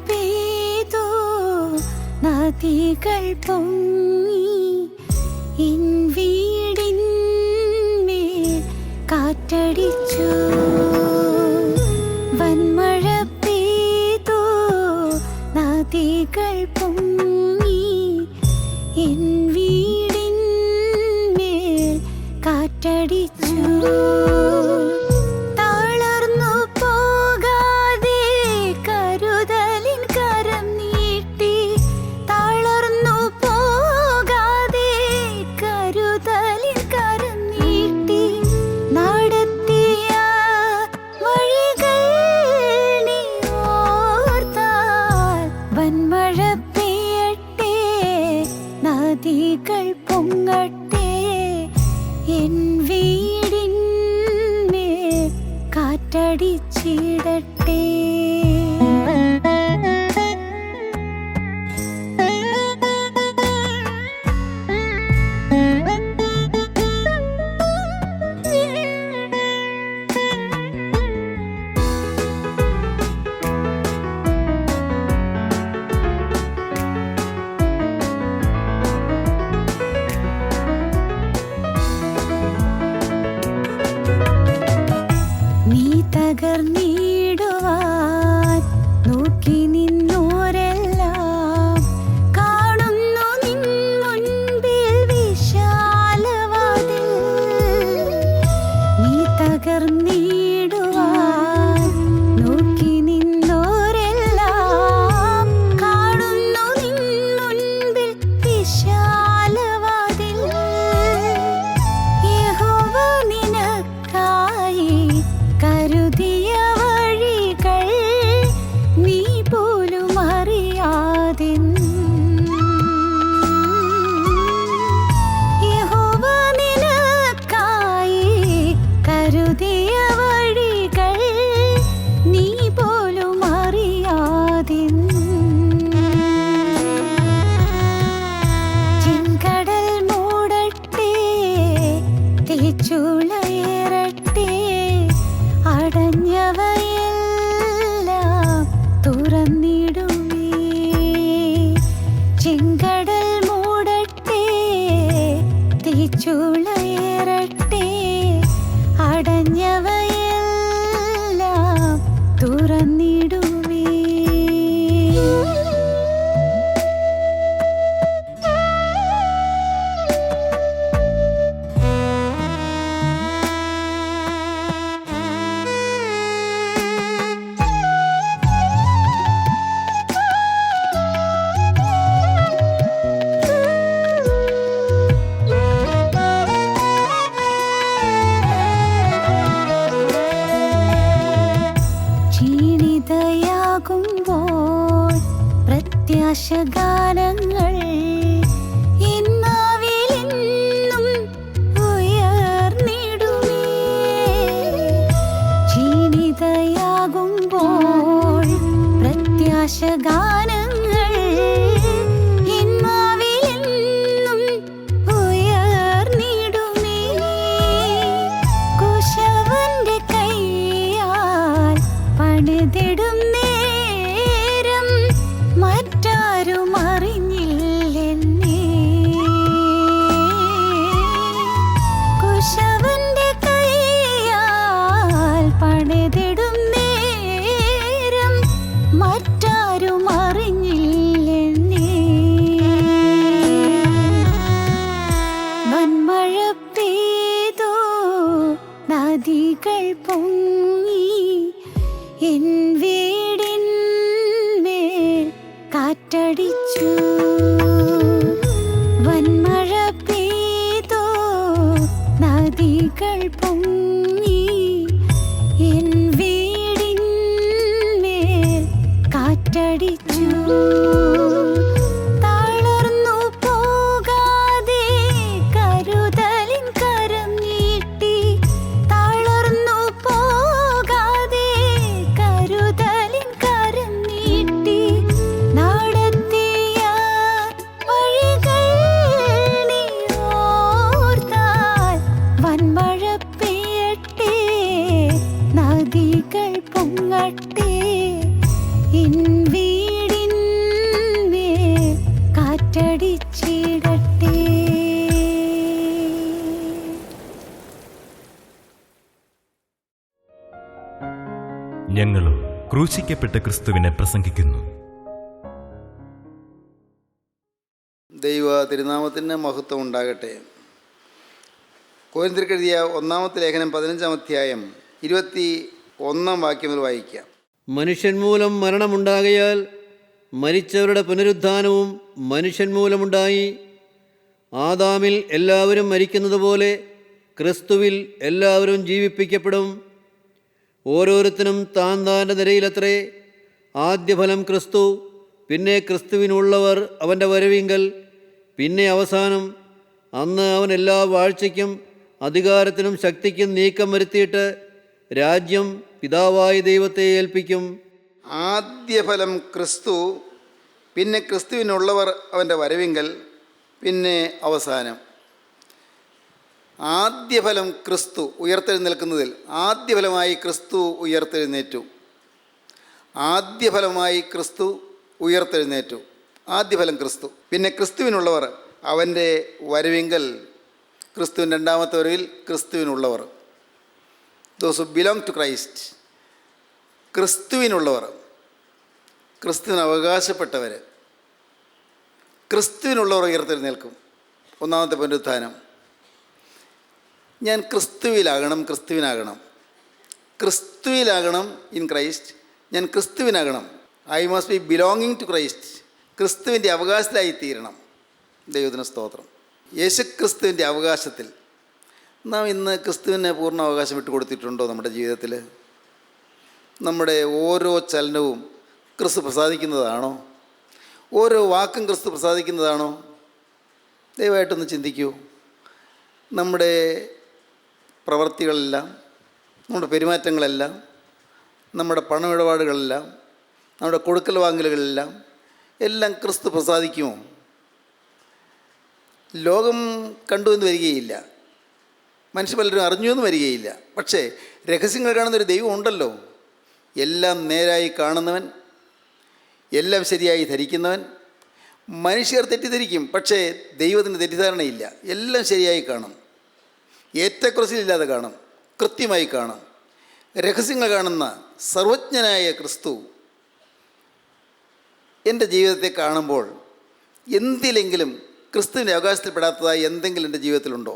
പെയ്തു നദികൾ പൊങ്ങി എൻ വീടിന്മേൽ കാറ്റടിച്ചു. വൻമഴ പെയ്തു നദികൾ പൊങ്ങി എൻ വീടിന്മേൽ കാറ്റടിച്ചു. നദികൾ പൊങ്ങട്ടെ എൻ വീടിന്മേൽ കാറ്റടിച്ചിടട്ടെ. തകർന്നിടുവാൻ നോക്കി നിന്നോരെല്ലാം കാണുന്നു നിൻ മുൻപിൽ വിശാലവാതിൽ. നീ തകർന്നിടുവാൻ നോക്കി നിന്നോരെല്ലാം കാണുന്നു നിൻ മുൻപിൽ വിശാലവാതിൽ. യഹോവ നിനക്കായി കരുതിയ വഴികൾ നീ പോലും അറിയാതെ. യഹോവ നിനക്കായി കരുതിയ വഴികൾ നീ പോലും അറിയാതെ. ചെങ്കടൽ മൂടട്ടെ, തീച്ചുളയേറട്ടെ, അടഞ്ഞവയെല്ലാം തുറന്നിടുമേ. ചെങ്കടൽ മൂടട്ടെ, തീച്ചുളയേറട്ടെ, അടഞ്ഞവയെല്ലാം തുറന്നിടുമേ. ക്ഷീണിതയാകുമ്പോൾ പ്രത്യാശഗാനങ്ങൾ എന്നാവിലെന്നും ഉയർന്നിടുമേ. ക്ഷീണിതയാകുമ്പോൾ പ്രത്യാശഗാനങ്ങൾ എന്നാവിലെന്നും ഉയർന്നിടുമേ. കുശവന്റെ കൈയാൽ പണിതിടും നേരം മറ്റാരും അറിഞ്ഞില്ലെന്നേ. കുശവന്റെ കൈയാൽ പണിതിടും നേരം മറ്റാരും അറിഞ്ഞില്ലെന്നേ. വൻമഴ പെയ്തു നദികൾ പൊങ്ങി എൻ വീടിന്മേൽ കാറ്റടിച്ചു. വൻമഴ പെയ്തു നദികൾ പൊങ്ങി എൻ വീടിന്മേൽ കാറ്റടിച്ചു. തളർന്നു പോകാതെ കരുതലിൻ കരം നീട്ടി. തളർന്നു പോകാതെ കരുതലിൻ കരം നീട്ടി. നടത്തിയ വഴികൾ നീ ഓർത്താൽ വൻമഴ പെയ്യട്ടെ, നദികൾ പൊങ്ങട്ടെ എൻ ക്രൂശിക്കപ്പെട്ട ക്രിസ്തുവിനെ പ്രസംഗിക്കുന്നു. ദൈവ തിരുനാമത്തിന് മഹത്വം ഉണ്ടാകട്ടെ. കൊരിന്ത്യർക്ക് എഴുതിയ 1-ാമത്തെ ലേഖനം 15-ാം അധ്യായം 21-ാം വാക്യം മുതൽ വായിക്കാം. മനുഷ്യൻ മൂലം മരണമുണ്ടാകയാൽ മരിച്ചവരുടെ പുനരുദ്ധാനവും മനുഷ്യൻ മൂലമുണ്ടായി. ആദാമിൽ എല്ലാവരും മരിക്കുന്നത് പോലെ ക്രിസ്തുവിൽ എല്ലാവരും ജീവിപ്പിക്കപ്പെടും. ഓരോരുത്തരും താൻ താൻ്റെ നിരയിലത്രേ. ആദ്യഫലം ക്രിസ്തു, പിന്നെ ക്രിസ്തുവിനുള്ളവർ അവൻ്റെ വരവിങ്കൽ, പിന്നെ അവസാനം. അന്ന് അവൻ എല്ലാ വാഴ്ചയ്ക്കും അധികാരത്തിനും ശക്തിക്കും നീക്കം വരുത്തിയിട്ട് രാജ്യം പിതാവായ ദൈവത്തെ ഏൽപ്പിക്കും. ആദ്യഫലം ക്രിസ്തു, പിന്നെ ക്രിസ്തുവിനുള്ളവർ അവൻ്റെ വരവിങ്കൽ, പിന്നെ അവസാനം. ആദ്യഫലം ക്രിസ്തു ഉയർത്തെഴുന്നേൽക്കുന്നതിൽ ആദ്യഫലമായി ക്രിസ്തു ഉയർത്തെഴുന്നേറ്റു. ആദ്യഫലമായി ക്രിസ്തു ഉയർത്തെഴുന്നേറ്റു. ആദ്യഫലം ക്രിസ്തു, പിന്നെ ക്രിസ്തുവിനുള്ളവർ അവൻ്റെ വരവിങ്കൽ. ക്രിസ്തുവിൻ്റെ രണ്ടാമത്തെ വരവിൽ ക്രിസ്തുവിനുള്ളവർ, those who belong to Christ. ക്രിസ്തുവിനുള്ളവർ, ക്രിസ്തുവിന് അവകാശപ്പെട്ടവർ, ക്രിസ്തുവിനുള്ളവർ ഉയർത്തെഴുന്നേൽക്കും. 1-ാമത്തെ പുനരുത്ഥാനം. ഞാൻ ക്രിസ്തുവിലാകണം, ക്രിസ്തുവിനാകണം, ക്രിസ്തുവിലാകണം ഇൻ ക്രൈസ്റ്റ്. ഞാൻ ക്രിസ്തുവിനാകണം. I must be belonging to Christ. ക്രിസ്തുവിൻ്റെ അവകാശത്തിലായിത്തീരണം. ദൈവത്തിന് സ്തോത്രം. യേശുക്രിസ്തുവിൻ്റെ അവകാശത്തിൽ നാം ഇന്ന് ക്രിസ്തുവിന് പൂർണ്ണ അവകാശം വിട്ടുകൊടുത്തിട്ടുണ്ടോ? നമ്മുടെ ജീവിതത്തിൽ നമ്മുടെ ഓരോ ചലനവും ക്രിസ്തു പ്രസാദിക്കുന്നതാണോ? ഓരോ വാക്കും ക്രിസ്തു പ്രസാദിക്കുന്നതാണോ? ദയവായിട്ടൊന്ന് ചിന്തിക്കൂ. നമ്മുടെ പ്രവൃത്തികളെല്ലാം, നമ്മുടെ പെരുമാറ്റങ്ങളെല്ലാം, നമ്മുടെ പണമിടപാടുകളെല്ലാം, നമ്മുടെ കൊടുക്കൽ വാങ്ങലുകളെല്ലാം എല്ലാം ക്രിസ്തു പ്രസാദിക്കുമോ? ലോകം കണ്ടു എന്ന് വരികയില്ല, മനുഷ്യ പലരും അറിഞ്ഞു എന്ന് വരികയില്ല. പക്ഷേ രഹസ്യങ്ങൾ കാണുന്നൊരു ദൈവം ഉണ്ടല്ലോ. എല്ലാം നേരായി കാണുന്നവൻ, എല്ലാം ശരിയായി ധരിക്കുന്നവൻ. മനുഷ്യർ തെറ്റിദ്ധരിക്കും, പക്ഷേ ദൈവത്തിന് തെറ്റിദ്ധാരണയില്ല. എല്ലാം ശരിയായി കാണും, ഏറ്റക്കുറച്ചിലില്ലാതെ കാണും, കൃത്യമായി കാണും. രഹസ്യങ്ങൾ കാണുന്ന സർവജ്ഞനായ ക്രിസ്തു എൻ്റെ ജീവിതത്തെ കാണുമ്പോൾ എന്തിലെങ്കിലും ക്രിസ്തുവിൻ്റെ അവകാശത്തിൽപ്പെടാത്തതായി എന്തെങ്കിലും എൻ്റെ ജീവിതത്തിലുണ്ടോ?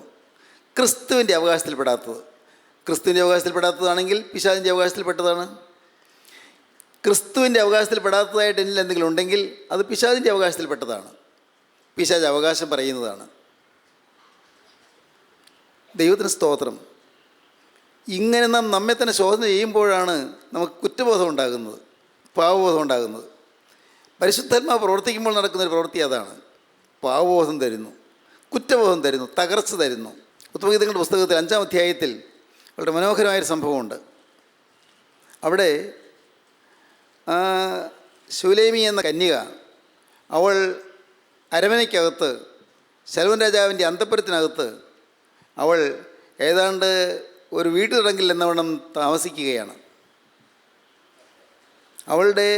ക്രിസ്തുവിൻ്റെ അവകാശത്തിൽപ്പെടാത്തത്. ക്രിസ്തുവിൻ്റെ അവകാശത്തിൽപ്പെടാത്തതാണെങ്കിൽ പിശാചിൻ്റെ അവകാശത്തിൽപ്പെട്ടതാണ്. ക്രിസ്തുവിൻ്റെ അവകാശത്തിൽപ്പെടാത്തതായിട്ട് എന്നിൽ എന്തെങ്കിലും ഉണ്ടെങ്കിൽ അത് പിശാചിൻ്റെ അവകാശത്തിൽപ്പെട്ടതാണ്. പിശാച് അവകാശം പറയുന്നതാണ്. ദൈവത്തിന് സ്തോത്രം. ഇങ്ങനെ നാം നമ്മെ തന്നെ ശോധന ചെയ്യുമ്പോഴാണ് നമുക്ക് കുറ്റബോധം ഉണ്ടാകുന്നത്, പാവബോധം ഉണ്ടാകുന്നത്. പരിശുദ്ധാത്മാവ് പ്രവർത്തിക്കുമ്പോൾ നടക്കുന്നൊരു പ്രവൃത്തി അതാണ്. പാവബോധം തരുന്നു, കുറ്റബോധം തരുന്നു, തകർച്ച തരുന്നു. ഉത്തമഗീതങ്ങളുടെ പുസ്തകത്തിൽ 5-ാം അധ്യായത്തിൽ വളരെ മനോഹരമായൊരു സംഭവമുണ്ട്. അവിടെ ശൂലേമി എന്ന കന്യക, അവൾ അരമനയ്ക്കകത്ത്, ശലോമോൻ രാജാവിൻ്റെ അന്തഃപുരത്തിനകത്ത് അവൾ ഏതാണ്ട് ഒരു വീട്ടുതടങ്കിൽ എന്നവണ്ണം താമസിക്കുകയാണ്. അവളുടെ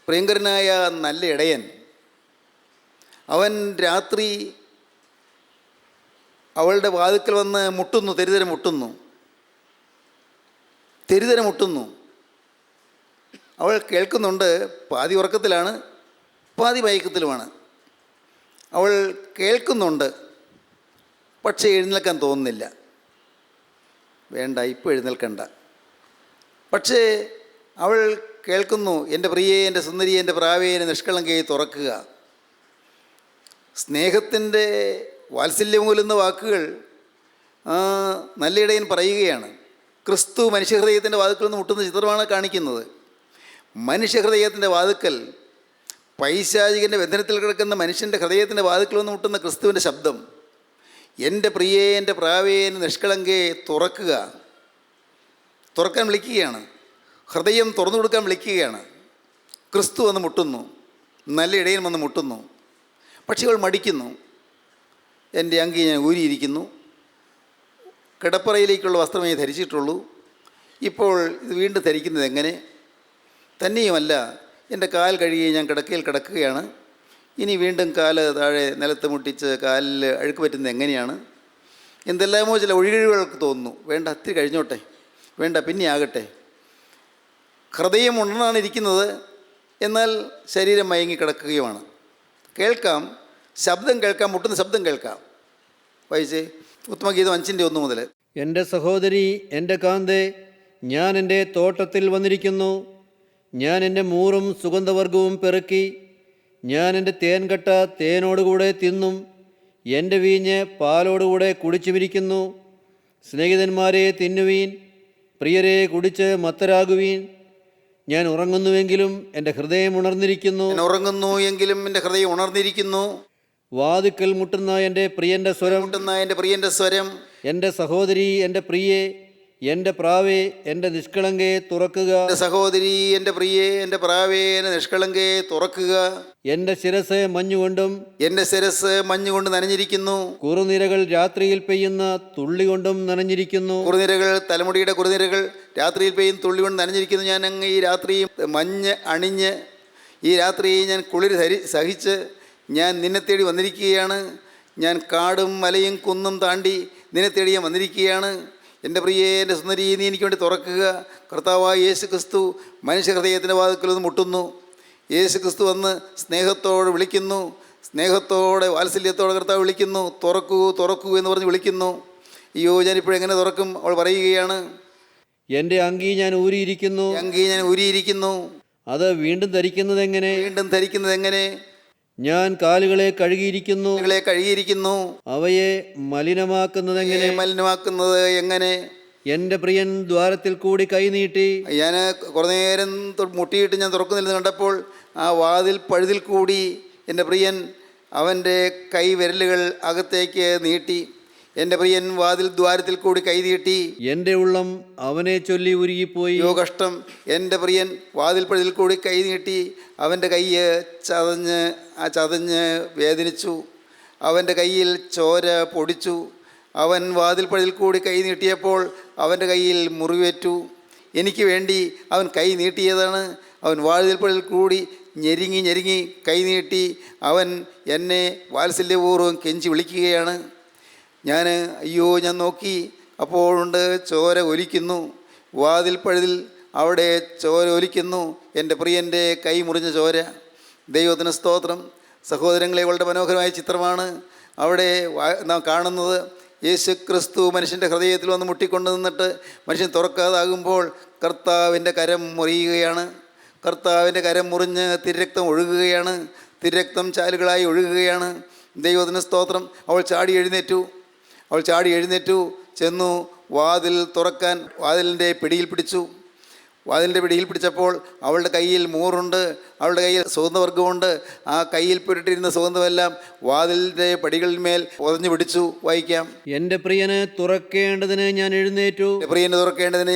പ്രിയങ്കരനായ നല്ല ഇടയൻ, അവൻ രാത്രി അവളുടെ വാതിൽക്കൽ വന്ന് മുട്ടുന്നു, തെരുതെരെ മുട്ടുന്നു. അവൾ കേൾക്കുന്നുണ്ട്. പാതി ഉറക്കത്തിലാണ്, പാതി മയക്കത്തിലുമാണ്. അവൾ കേൾക്കുന്നുണ്ട്, പക്ഷേ എഴുന്നേൽക്കാൻ തോന്നുന്നില്ല. വേണ്ട, ഇപ്പോൾ എഴുന്നേൽക്കണ്ട. പക്ഷേ അവൾ കേൾക്കുന്നു, എൻ്റെ പ്രിയേ, എൻ്റെ സുന്ദരിയെ, എൻ്റെ പ്രാവേ, എൻ്റെ നിഷ്കളങ്കയെ തുറക്കുക. സ്നേഹത്തിൻ്റെ വാത്സല്യമൂലുന്ന വാക്കുകൾ നല്ല ഇടയൻ പറയുകയാണ്. ക്രിസ്തു മനുഷ്യഹൃദയത്തിൻ്റെ വാതിൽക്കൽ നിന്ന് മുട്ടുന്ന ചിത്രമാണ് കാണിക്കുന്നത്. മനുഷ്യഹൃദയത്തിൻ്റെ വാതിൽക്കൽ, പൈശാചികൻ്റെ ബന്ധനത്തിൽ കിടക്കുന്ന മനുഷ്യൻ്റെ ഹൃദയത്തിൻ്റെ വാതിൽക്കൽ നിന്ന് മുട്ടുന്ന ക്രിസ്തുവിൻ്റെ ശബ്ദം, എൻ്റെ പ്രിയേ, എൻ്റെ പ്രാവേ, എൻ്റെ നിഷ്കളങ്കയെ തുറക്കുക. തുറക്കാൻ വിളിക്കുകയാണ്. ഹൃദയം തുറന്നു കൊടുക്കാൻ വിളിക്കുകയാണ്. ക്രിസ്തു വന്ന് മുട്ടുന്നു, നല്ല ഇടയൻ വന്ന് മുട്ടുന്നു. പക്ഷേ അവൾ മടിക്കുന്നു. എൻ്റെ അങ്കി ഞാൻ ഊരിയിരിക്കുന്നു, കിടപ്പറയിലേക്കുള്ള വസ്ത്രമേ ധരിച്ചിട്ടുള്ളൂ, ഇപ്പോൾ ഇത് വീണ്ടും ധരിക്കുന്നത് എങ്ങനെ? തന്നെയുമല്ല, എൻ്റെ കാൽ കഴുകി ഞാൻ കിടക്കയിൽ കിടക്കുകയാണ്, ഇനി വീണ്ടും കാല് താഴെ നിലത്ത് മുട്ടിച്ച് കാലിൽ അഴുക്ക് പറ്റുന്നത് എങ്ങനെയാണ്? എന്തെല്ലാമോ ചില ഒഴികഴിവുകൾക്ക് തോന്നുന്നു. വേണ്ട, അത്തിരി കഴിഞ്ഞോട്ടെ, വേണ്ട പിന്നെ ആകട്ടെ. ഹൃദയം ഉണർന്നാണ് ഇരിക്കുന്നത്, എന്നാൽ ശരീരം മയങ്ങിക്കിടക്കുകയുമാണ്. കേൾക്കാം, ശബ്ദം കേൾക്കാം, മുട്ടുന്ന ശബ്ദം കേൾക്കാം. വായിച്ചേ ഉത്തമഗീതം 5:1 മുതൽ. എൻ്റെ സഹോദരി, എൻ്റെ കാന്തേ, ഞാൻ എൻ്റെ തോട്ടത്തിൽ വന്നിരിക്കുന്നു. ഞാൻ എൻ്റെ മൂറും സുഗന്ധവർഗവും പെറുക്കി. ഞാൻ എൻ്റെ തേൻകട്ട തേനോടുകൂടെ തിന്നും, എൻ്റെ വീഞ്ഞ് പാലോടുകൂടെ കുടിച്ചുമിരിക്കുന്നു. സ്നേഹിതന്മാരെ തിന്നുവീൻ, പ്രിയരെ കുടിച്ച് മത്തരാകുവീൻ. ഞാൻ ഉറങ്ങുന്നുവെങ്കിലും എൻ്റെ ഹൃദയം ഉണർന്നിരിക്കുന്നു. ഞാൻ ഉറങ്ങുന്നു എങ്കിലും എൻ്റെ ഹൃദയം ഉണർന്നിരിക്കുന്നു. വാതിക്കൽ മുട്ടുന്ന എൻ്റെ പ്രിയൻ്റെ സ്വരം, മുട്ടുന്ന എൻ്റെ പ്രിയൻ്റെ സ്വരം. എൻ്റെ സഹോദരി, എൻ്റെ പ്രിയേ, എൻ്റെ പ്രാവേ, എൻ്റെ നിഷ്കളങ്കയെ തുറക്കുക. എൻ്റെ സഹോദരി, എൻ്റെ പ്രിയേ, എൻ്റെ പ്രാവേ, എൻ്റെ നിഷ്കളങ്കയെ തുറക്കുക. എൻ്റെ ശിരസ് മഞ്ഞുകൊണ്ടും എൻ്റെ ശിരസ് മഞ്ഞുകൊണ്ട് നനഞ്ഞിരിക്കുന്നു. കുറുനിരകൾ രാത്രിയിൽ പെയ്യുന്ന തുള്ളി കൊണ്ടും നനഞ്ഞിരിക്കുന്നു. കുറുനിരകൾ, തലമുടിയുടെ കുറുനിരകൾ രാത്രിയിൽ പെയ്യും തുള്ളി കൊണ്ട് നനഞ്ഞിരിക്കുന്നു. ഞാൻ അങ്ങ് ഈ രാത്രിയും മഞ്ഞ് അണിഞ്ഞ്, ഈ രാത്രിയെ ഞാൻ കുളിർ സഹിച്ച് ഞാൻ നിന്നെ തേടി വന്നിരിക്കുകയാണ്. ഞാൻ കാടും മലയും കുന്നും താണ്ടി നിന്നെ തേടി ഞാൻ വന്നിരിക്കുകയാണ്. എൻ്റെ പ്രിയേ, എൻ്റെ സുന്ദരി, നീ എനിക്ക് വേണ്ടി തുറക്കുക. കർത്താവായ യേശു ക്രിസ്തു മനുഷ്യഹൃദയത്തിൻ്റെ വാതിൽക്കൽ ഒന്ന് മുട്ടുന്നു. യേശു ക്രിസ്തു വന്ന് സ്നേഹത്തോടെ വിളിക്കുന്നു, സ്നേഹത്തോടെ വാത്സല്യത്തോടെ കർത്താവ് വിളിക്കുന്നു. തുറക്കൂ, തുറക്കൂ എന്ന് പറഞ്ഞ് വിളിക്കുന്നു. അയ്യോ, ഞാനിപ്പോഴെങ്ങനെ തുറക്കും? അവൾ പറയുകയാണ്, എൻ്റെ അങ്കി ഞാൻ ഊരിയിരിക്കുന്നു. അങ്കി ഞാൻ ഊരിയിരിക്കുന്നു. അത് വീണ്ടും ധരിക്കുന്നത് എങ്ങനെ? വീണ്ടും ധരിക്കുന്നത് എങ്ങനെ? ഞാൻ കാലുകളെ കഴുകിയിരിക്കുന്നു. കഴുകിയിരിക്കുന്നു. അവയെ മലിനമാക്കുന്നത് എങ്ങനെ? മലിനമാക്കുന്നത് എങ്ങനെ? എൻ്റെ പ്രിയൻ ദ്വാരത്തിൽ കൂടി കൈ നീട്ടി. ഞാൻ കുറേ നേരം മുട്ടിയിട്ട് ഞാൻ തുറക്കുന്നില്ലെന്ന് കണ്ടപ്പോൾ ആ വാതിൽ പഴുതിൽ കൂടി എൻ്റെ പ്രിയൻ അവൻ്റെ കൈ വിരലുകൾ അകത്തേക്ക് നീട്ടി. എൻ്റെ പ്രിയൻ വാതിൽ ദ്വാരത്തിൽ കൂടി കൈ നീട്ടി. എൻ്റെ ഉള്ളം അവനെ ചൊല്ലി ഉരുകിപ്പോയി. യോ കഷ്ടം! എൻ്റെ പ്രിയൻ വാതിൽ പഴുതിൽ കൂടി കൈ നീട്ടി. അവൻ്റെ കൈ ചതഞ്ഞ് വേദനിച്ചു. അവൻ്റെ കയ്യിൽ ചോര പൊടിച്ചു. അവൻ വാതിൽ പഴുതിൽ കൂടി കൈ നീട്ടിയപ്പോൾ അവൻ്റെ കയ്യിൽ മുറിവേറ്റു. എനിക്ക് വേണ്ടി അവൻ കൈ നീട്ടിയതാണ്. അവൻ വാതിൽ പഴുതിൽ കൂടി ഞെരുങ്ങി കൈ നീട്ടി. അവൻ എന്നെ വാത്സല്യപൂർവ്വം കെഞ്ചി വിളിക്കുകയാണ്. ഞാൻ ഞാൻ നോക്കി, അപ്പോഴുണ്ട് ചോര ഒലിക്കുന്നു. വാതിൽ പഴുതിൽ അവിടെ ചോര ഒലിക്കുന്നു. എൻ്റെ പ്രിയൻ്റെ കൈ മുറിഞ്ഞ ചോര. ദൈവത്തിന് സ്തോത്രം. സഹോദരങ്ങളെ, വളരെ മനോഹരമായ ചിത്രമാണ് അവിടെ നാം കാണുന്നത്. യേശു ക്രിസ്തു മനുഷ്യൻ്റെ ഹൃദയത്തിൽ വന്ന് മുട്ടിക്കൊണ്ട് നിന്നിട്ട് മനുഷ്യൻ തുറക്കാതാകുമ്പോൾ കർത്താവിൻ്റെ കരം മുറിയുകയാണ്. കർത്താവിൻ്റെ കരം മുറിഞ്ഞ് തിരരക്തം ഒഴുകുകയാണ്. തിരരക്തം ചാലുകളായി ഒഴുകുകയാണ്. ദൈവത്തിന് സ്തോത്രം. അവൾ ചാടി എഴുന്നേറ്റു ചെന്നു വാതിൽ തുറക്കാൻ വാതിലിൻ്റെ പിടിയിൽ പിടിച്ചു. വാതിലിൻ്റെ പിടിയിൽ പിടിച്ചപ്പോൾ അവളുടെ കയ്യിൽ മൂറുണ്ട്, അവളുടെ കയ്യിൽ സുഗന്ധവർഗമുണ്ട്. ആ കയ്യിൽ പുരട്ടിരുന്ന സുഗന്ധമെല്ലാം വാതിലിൻ്റെ പടികളിന്മേൽ പൊതഞ്ഞു പിടിച്ചു. വായിക്കാം. എൻ്റെ പ്രിയന് തുറക്കേണ്ടതിന് ഞാൻ എഴുന്നേറ്റു.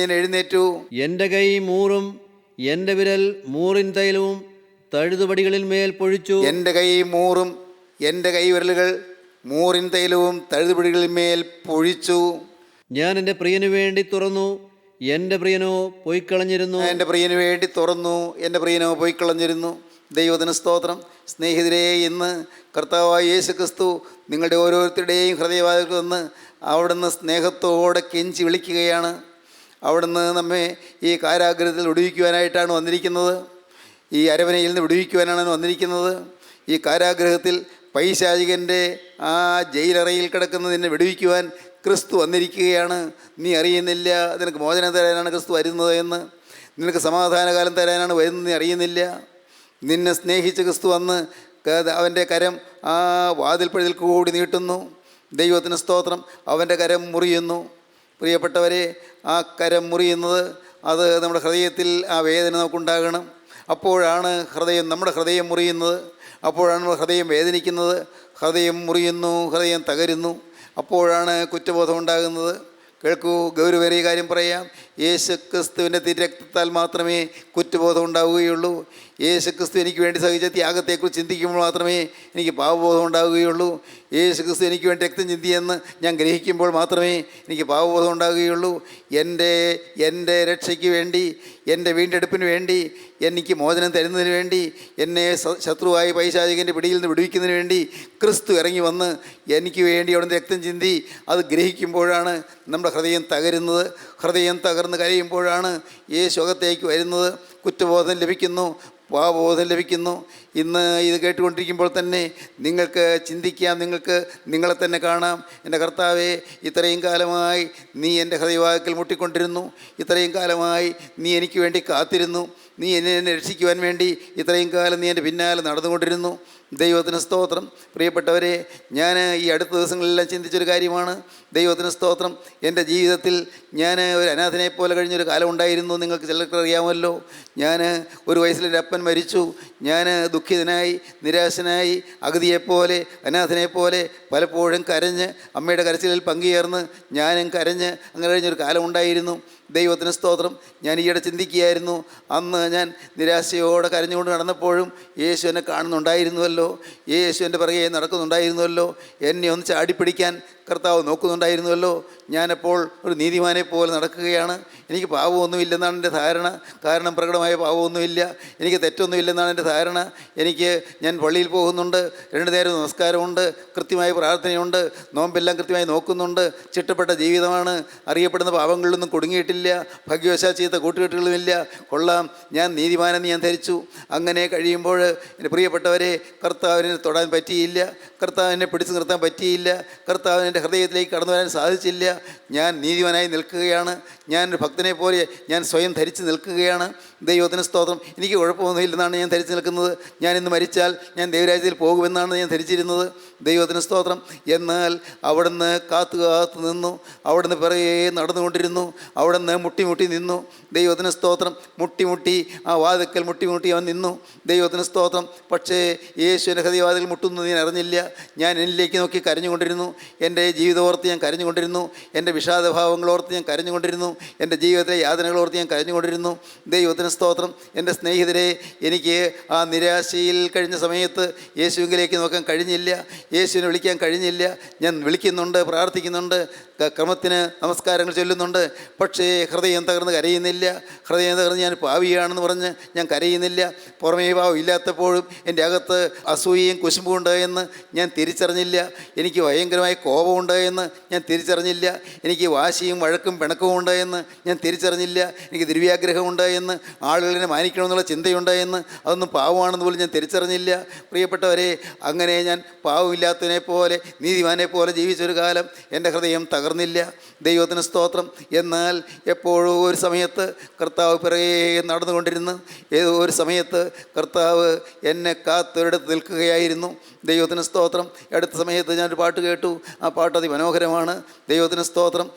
എൻ്റെ കൈ മൂറും എൻ്റെ വിരൽ മൂറിൻ തൈലവും തഴുതുപടികളിൽ മേൽ പൊഴിച്ചു. എൻ്റെ കൈ മൂറും എൻ്റെ കൈവിരലുകൾ മൂറിൻ തൈലവും തഴുതുപടികളിൽ മേൽ പൊഴിച്ചു. ഞാൻ എൻ്റെ പ്രിയന് വേണ്ടി തുറന്നു, എൻ്റെ പ്രിയനോ പോയിക്കളഞ്ഞിരുന്നു. എൻ്റെ പ്രിയന് വേണ്ടി തുറന്നു, എൻ്റെ പ്രിയനോ പോയിക്കളഞ്ഞിരുന്നു. ദൈവത്തിന് സ്തോത്രം. സ്നേഹിതരെ, ഇന്ന് കർത്താവായ യേശു ക്രിസ്തു നിങ്ങളുടെ ഓരോരുത്തരുടെയും ഹൃദയവാതിൽക്കൽ നിന്ന് അവിടുന്ന് സ്നേഹത്തോടെ കെഞ്ചി വിളിക്കുകയാണ്. അവിടുന്ന് നമ്മെ ഈ കാരാഗ്രഹത്തിൽ വിടുവിക്കുവാനായിട്ടാണ് വന്നിരിക്കുന്നത്. ഈ അരവനയിൽ നിന്ന് വിടുവിക്കുവാനാണ് വന്നിരിക്കുന്നത്. ഈ കാരാഗ്രഹത്തിൽ പൈശാചികൻ്റെ ആ ജയിലറയിൽ കിടക്കുന്ന നിന്നെ വിടുവിക്കുവാൻ ക്രിസ്തു വന്നിരിക്കുകയാണ്. നീ അറിയുന്നില്ല നിനക്ക് മോചനം തരാനാണ് ക്രിസ്തു വരുന്നത് എന്ന്. നിനക്ക് സമാധാനകാലം തരാനാണ് വരുന്നത്, നീ അറിയുന്നില്ല. നിന്നെ സ്നേഹിച്ച് ക്രിസ്തു വന്ന് അവൻ്റെ കരം ആ വാതിൽപ്പഴുതിൽ കൂടി നീട്ടുന്നു. ദൈവത്തിന് സ്തോത്രം. അവൻ്റെ കരം മുറിയുന്നു. പ്രിയപ്പെട്ടവരെ, ആ കരം മുറിയുന്നത് അത് നമ്മുടെ ഹൃദയത്തിൽ ആ വേദന നമുക്കുണ്ടാകണം. അപ്പോഴാണ് നമ്മുടെ ഹൃദയം മുറിയുന്നത്. അപ്പോഴാണ് നമ്മുടെ ഹൃദയം വേദനിക്കുന്നത്. ഹൃദയം മുറിയുന്നു, ഹൃദയം തകരുന്നു. അപ്പോഴാണ് കുറ്റബോധം ഉണ്ടാകുന്നത്. കേൾക്കൂ, ഗൗരവമേറിയ കാര്യം പറയാം. യേശു ക്രിസ്തുവിൻ്റെ തിരക്തത്താൽ മാത്രമേ കുറ്റബോധം ഉണ്ടാവുകയുള്ളൂ. യേശു ക്രിസ്തു എനിക്ക് വേണ്ടി സഹിച്ച ത്യാഗത്തെക്കുറിച്ച് ചിന്തിക്കുമ്പോൾ മാത്രമേ എനിക്ക് പാപബോധം ഉണ്ടാവുകയുള്ളൂ. യേശു ക്രിസ്തു എനിക്ക് വേണ്ടി രക്തം ചിന്തിയെന്ന് ഞാൻ ഗ്രഹിക്കുമ്പോൾ മാത്രമേ എനിക്ക് പാപബോധം ഉണ്ടാവുകയുള്ളൂ. എൻ്റെ രക്ഷയ്ക്ക് വേണ്ടി, എൻ്റെ വീണ്ടെടുപ്പിന് വേണ്ടി, എനിക്ക് മോചനം തരുന്നതിന് വേണ്ടി, എന്നെ ശത്രുവായി പൈശാചികൻ്റെ പിടിയിൽ നിന്ന് വിടുവിക്കുന്നതിന് വേണ്ടി ക്രിസ്തു ഇറങ്ങി വന്ന് എനിക്ക് വേണ്ടി അവിടുന്ന് രക്തം ചിന്തി. അത് ഗ്രഹിക്കുമ്പോഴാണ് നമ്മുടെ ഹൃദയം തകരുന്നത്. ഹൃദയം തകർന്ന് കരയുമ്പോഴാണ് യേശു അകത്തേക്ക് വരുന്നത്. കുറ്റബോധം ലഭിക്കുന്നു, പാപബോധം ലഭിക്കുന്നു. ഇന്ന് ഇത് കേട്ടുകൊണ്ടിരിക്കുമ്പോൾ തന്നെ നിങ്ങൾക്ക് ചിന്തിക്കാം, നിങ്ങൾക്ക് നിങ്ങളെ തന്നെ കാണാം. എൻ്റെ കർത്താവേ, ഇത്രയും കാലമായി നീ എൻ്റെ ഹൃദയവാതിൽക്കൽ മുട്ടിക്കൊണ്ടിരുന്നു. ഇത്രയും കാലമായി നീ എനിക്ക് വേണ്ടി കാത്തിരുന്നു. നീ എന്നെ രക്ഷിക്കുവാൻ വേണ്ടി ഇത്രയും കാലം നീ എൻ്റെ പിന്നാലെ നടന്നുകൊണ്ടിരുന്നു. ദൈവത്തിന് സ്തോത്രം. പ്രിയപ്പെട്ടവരെ, ഞാൻ ഈ അടുത്ത ദിവസങ്ങളിലെല്ലാം ചിന്തിച്ചൊരു കാര്യമാണ്. ദൈവത്തിന് സ്തോത്രം. എൻ്റെ ജീവിതത്തിൽ ഞാൻ ഒരു അനാഥനെ പോലെ കഴിഞ്ഞൊരു കാലം ഉണ്ടായിരുന്നു. നിങ്ങൾക്ക് ചിലർക്ക് അറിയാമല്ലോ. ഞാൻ ഒരു വയസ്സിലൊരു അപ്പൻ മരിച്ചു. ഞാൻ ദുഃഖിതനായി, നിരാശനായി, അഗതിയെപ്പോലെ, അനാഥനെപ്പോലെ പലപ്പോഴും കരഞ്ഞ്, അമ്മയുടെ കരച്ചിലിൽ പങ്കുചേർന്ന് ഞാനും കരഞ്ഞ് അങ്ങനെ കഴിഞ്ഞൊരു കാലം ഉണ്ടായിരുന്നു. ദൈവത്തിന് സ്തോത്രം. ഞാൻ ഈയിടെ ചിന്തിക്കുകയായിരുന്നു, അന്ന് ഞാൻ നിരാശയോടെ കരഞ്ഞുകൊണ്ട് നടന്നപ്പോഴും യേശു എന്നെ കാണുന്നുണ്ടായിരുന്നുവല്ലോ, യേശു എൻ്റെ പിറകെ നടക്കുന്നുണ്ടായിരുന്നുവല്ലോ, എന്നെ ഒന്ന് ചാടിപ്പിടിക്കാൻ കർത്താവ് നോക്കുന്നുണ്ടായിരുന്നുവല്ലോ. ഞാനപ്പോൾ ഒരു നീതിമാനെ പോലെ നടക്കുകയാണ്. എനിക്ക് പാപമൊന്നുമില്ലെന്നാണ് എൻ്റെ ധാരണ. കാരണം പ്രകടമായ പാപമൊന്നുമില്ല, എനിക്ക് തെറ്റൊന്നുമില്ലെന്നാണ് എൻ്റെ ധാരണ. ഞാൻ പള്ളിയിൽ പോകുന്നുണ്ട്, 2 നേരം നമസ്കാരമുണ്ട്, കൃത്യമായ പ്രാർത്ഥനയുണ്ട്, നോമ്പെല്ലാം കൃത്യമായി നോക്കുന്നുണ്ട്, ചിട്ടപ്പെട്ട ജീവിതമാണ്, അറിയപ്പെടുന്ന പാപങ്ങളിലൊന്നും കുടുങ്ങിയിട്ടില്ല, ഭാഗ്യവശാൽ ചെയ്ത കൂട്ടുകെട്ടുകളുമില്ല. കൊള്ളാം, ഞാൻ നീതിമാനെന്ന് ഞാൻ ധരിച്ചു. അങ്ങനെ കഴിയുമ്പോൾ എൻ്റെ പ്രിയപ്പെട്ടവരെ, കർത്താവിനെ തൊടാൻ പറ്റിയില്ല, കർത്താവിനെ പിടിച്ചു നിർത്താൻ പറ്റിയില്ല, കർത്താവിന് എൻ്റെ ഹൃദയത്തിലേക്ക് കടന്നു വരാൻ സാധിച്ചില്ല. ഞാൻ നീതിമാനായി നിൽക്കുകയാണ്. ഞാനൊരു ഭക്തനെ പോലെ ഞാൻ സ്വയം ധരിച്ച് നിൽക്കുകയാണ്. ദൈവത്തിന് സ്തോത്രം. എനിക്ക് കുഴപ്പമൊന്നുമില്ലെന്നാണ് ഞാൻ ധരിച്ച് നിൽക്കുന്നത്. ഞാൻ ഇന്ന് മരിച്ചാൽ ഞാൻ ദൈവരാജ്യത്തിൽ പോകുമെന്നാണ് ഞാൻ ധരിച്ചിരുന്നത്. ദൈവത്തിന് സ്തോത്രം. എന്നാൽ അവിടുന്ന് കാത്തു നിന്നു, അവിടുന്ന് പിറകെ നടന്നുകൊണ്ടിരുന്നു, അവിടുന്ന് മുട്ടി നിന്നു. ദൈവത്തിന് സ്തോത്രം. മുട്ടി ആ വാതിൽക്കൽ മുട്ടി അവൻ നിന്നു. ദൈവത്തിന് സ്തോത്രം. പക്ഷേ യേശുവിൻ്റെ ഹൃദയവാതിൽ മുട്ടുന്നത് ഞാൻ അറിഞ്ഞില്ല. ഞാൻ എന്നിലേക്ക് നോക്കി കരഞ്ഞുകൊണ്ടിരുന്നു. എൻ്റെ ജീവിതമോർത്ത് ഞാൻ കരഞ്ഞുകൊണ്ടിരുന്നു. എൻ്റെ വിഷാദഭാവങ്ങളോർത്ത് ഞാൻ കരഞ്ഞുകൊണ്ടിരുന്നു. എൻ്റെ ജീവിതത്തിലെ യാതനകളോർത്ത് ഞാൻ കരഞ്ഞുകൊണ്ടിരുന്നു. ദൈവത്തിന് സ്തോത്രം. എൻ്റെ സ്നേഹിതരെ, എനിക്ക് ആ നിരാശയിൽ കഴിഞ്ഞ സമയത്ത് യേശുവിലേക്ക് നോക്കാൻ കഴിഞ്ഞില്ല, യേശുവിനെ വിളിക്കാൻ കഴിഞ്ഞില്ല. ഞാൻ വിളിക്കുന്നുണ്ട്, പ്രാർത്ഥിക്കുന്നുണ്ട്, ക്രമത്തിന് നമസ്കാരങ്ങൾ ചൊല്ലുന്നുണ്ട്. പക്ഷേ ഹൃദയം തകർന്ന് കരയുന്നില്ല. ഹൃദയം തകർന്ന് ഞാൻ പാവിയാണെന്ന് പറഞ്ഞ് ഞാൻ കരയുന്നില്ല. പുറമേ പാവം ഇല്ലാത്തപ്പോഴും എൻ്റെ അകത്ത് അസൂയയും കുശുമ്പുണ്ട് എന്ന് ഞാൻ തിരിച്ചറിഞ്ഞില്ല. എനിക്ക് ഭയങ്കരമായ കോപമുണ്ട് എന്ന് ഞാൻ തിരിച്ചറിഞ്ഞില്ല. എനിക്ക് വാശിയും വഴക്കും പിണക്കവും ഉണ്ട് എന്ന് ഞാൻ തിരിച്ചറിഞ്ഞില്ല. എനിക്ക് ദുര്യാഗ്രഹമുണ്ട് എന്ന്, ആളുകളെ മാനിക്കണമെന്നുള്ള ചിന്തയുണ്ട് എന്ന്, അതൊന്നും പാവമാണെന്ന് പോലും ഞാൻ തിരിച്ചറിഞ്ഞില്ല. പ്രിയപ്പെട്ടവരെ, അങ്ങനെ ഞാൻ പാവമില്ലാത്തതിനെ പോലെ, നീതിമാനെ പോലെ ജീവിച്ചൊരു കാലം എൻ്റെ ഹൃദയം തകർന്നില്ല. ദൈവത്തിന് സ്തോത്രം. എന്നാൽ എപ്പോഴോ ഒരു സമയത്ത് കർത്താവ് പിറകെ നടന്നുകൊണ്ടിരുന്നു. ഏതോ ഒരു സമയത്ത് കർത്താവ് എന്നെ കാത്തൊരിടത്ത് നിൽക്കുകയായിരുന്നു. ദൈവത്തിന് സ്തോത്രം. അടുത്ത സമയത്ത് ഞാനൊരു പാട്ട് കേട്ടു. ആ പാട്ട് അതിമനോഹരമാണ്. ദൈവത്തിന് സ്തോത്രം.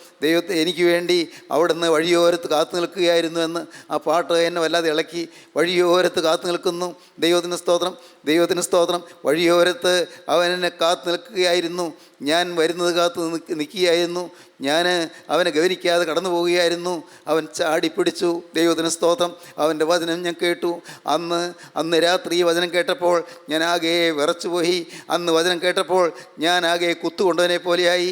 എനിക്ക് വേണ്ടി അവിടുന്ന് വഴിയോരത്ത് കാത്തു നിൽക്കുകയായിരുന്നു എന്ന് ആ പാട്ട് എന്നെ വല്ലാതെ ഇളക്കി. വഴിയോരത്ത് കാത്തു നിൽക്കുന്നു. ദൈവത്തിന് സ്തോത്രം. ദൈവത്തിന് സ്തോത്രം. വഴിയോരത്ത് അവൻ എന്നെ കാത്തു നിൽക്കുകയായിരുന്നു. ഞാൻ വരുന്നത് കാത്ത് നിൽക്കുകയായിരുന്നു. ഞാൻ അവനെ ഗവനിക്കാതെ കടന്നു പോവുകയായിരുന്നു. അവൻ ചാടിപ്പിടിച്ചു. ദൈവത്തിന് സ്തോത്രം. അവൻ്റെ വചനം ഞാൻ കേട്ടു. അന്ന് രാത്രി വചനം കേട്ടപ്പോൾ ഞാൻ ആകെ വിറച്ചുപോയി. അന്ന് വചനം കേട്ടപ്പോൾ ഞാൻ ആകെ കുത്തുകൊണ്ടവനെ പോലെയായി.